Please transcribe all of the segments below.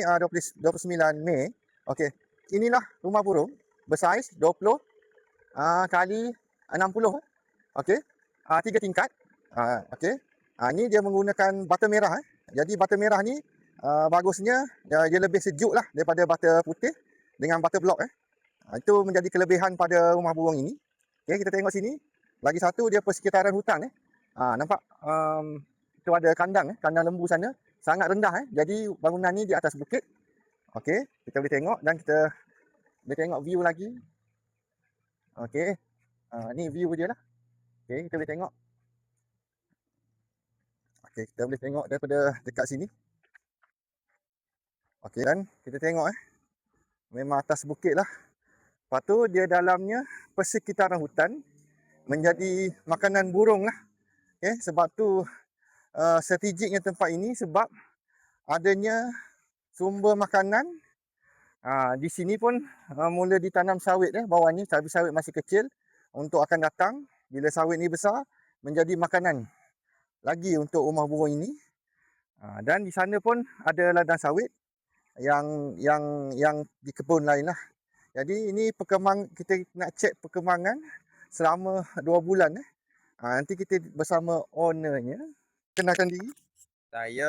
29 Mei. Okey. Inilah rumah burung bersaiz 20 kali 60. Okey. 3 tingkat. Okey. Ni dia menggunakan bata merah. Jadi bata merah ni bagusnya dia lebih sejuk lah daripada bata putih dengan bata blok. Itu menjadi kelebihan pada rumah burung ini. Okey, kita tengok sini. Lagi satu dia persekitaran hutan. Nampak itu ada kandang kandang lembu sana. Sangat rendah. Jadi bangunan ni di atas bukit. Okey, kita boleh tengok dan kita boleh tengok view lagi. Okey. Ni view dia lah. Okey, kita boleh tengok. Okey, kita boleh tengok daripada dekat sini. Okey, dan kita tengok memang atas bukit lah. Lepas tu dia dalamnya persekitaran hutan menjadi makanan burung lah. Okey, sebab tu strategiknya tempat ini sebab adanya sumber makanan. Di sini pun mula ditanam sawit bawah ni, cabai sawit masih kecil untuk akan datang bila sawit ni besar menjadi makanan lagi untuk rumah burung ini. Dan di sana pun ada ladang sawit yang di kebun lain lah. Jadi ini kita nak cek perkembangan selama 2 bulan. Nanti kita bersama ownernya. Kenalkan diri. Saya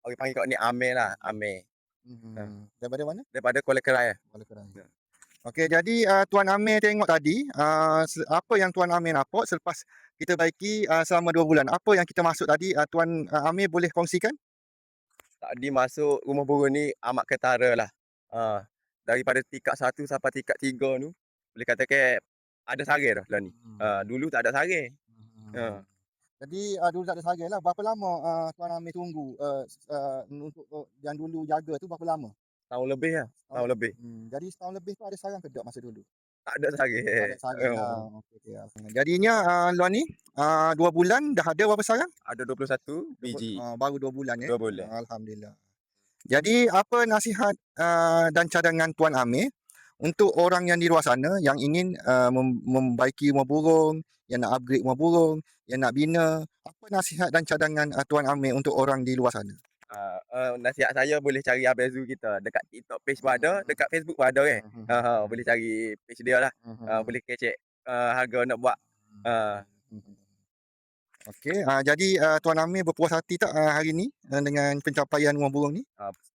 orang panggil kat ni Amir lah, Amir. Daripada mana? Daripada Kuala Kerai. Kuala Kerai. Okey, jadi Tuan Amir tengok tadi, apa yang Tuan Amir nampak selepas kita baiki selama 2 bulan. Apa yang kita masuk tadi, Tuan Amir boleh kongsikan? Tadi masuk rumah burung ni amat ketara lah. Daripada tingkat 1 sampai tingkat 3 tu, boleh katakan ada sarang dah lah ni. Dulu tak ada sarang. Jadi dulu tak ada sarang lah. Berapa lama Tuan Amir tunggu untuk yang dulu jaga tu berapa lama? Tahun lebih lah. Tahun lebih. Jadi setahun lebih tu ada sarang ke tak masa dulu? Tak ada sarang. Tak ada sarang lah. Okey. Jadinya luar ni 2 bulan dah ada berapa sarang? Ada 21 biji. Baru 2 bulan 2 bulan. Alhamdulillah. Jadi apa nasihat dan cadangan Tuan Amir untuk orang yang di luar sana yang ingin membaiki rumah burung, yang nak upgrade rumah burung, yang nak bina, apa nasihat dan cadangan Tuan Amir untuk orang di luar sana? Nasihat saya boleh cari Abang Zul kita dekat TikTok page pun ada, dekat Facebook pun ada kan. Boleh cari page dia lah. Boleh kecek harga nak buat. Okey, jadi Tuan Amir berpuas hati tak hari ni dengan pencapaian rumah burung ni?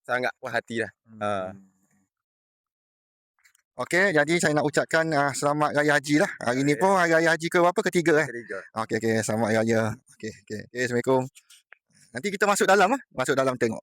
Sangat puas hati lah. Okey, jadi saya nak ucapkan selamat Raya Haji lah. Hari ni pun Hari Raya Haji ke berapa? Ketiga Ketiga. Okey, selamat Raya. Okey, Assalamualaikum. Nanti kita masuk dalam masuk dalam tengok.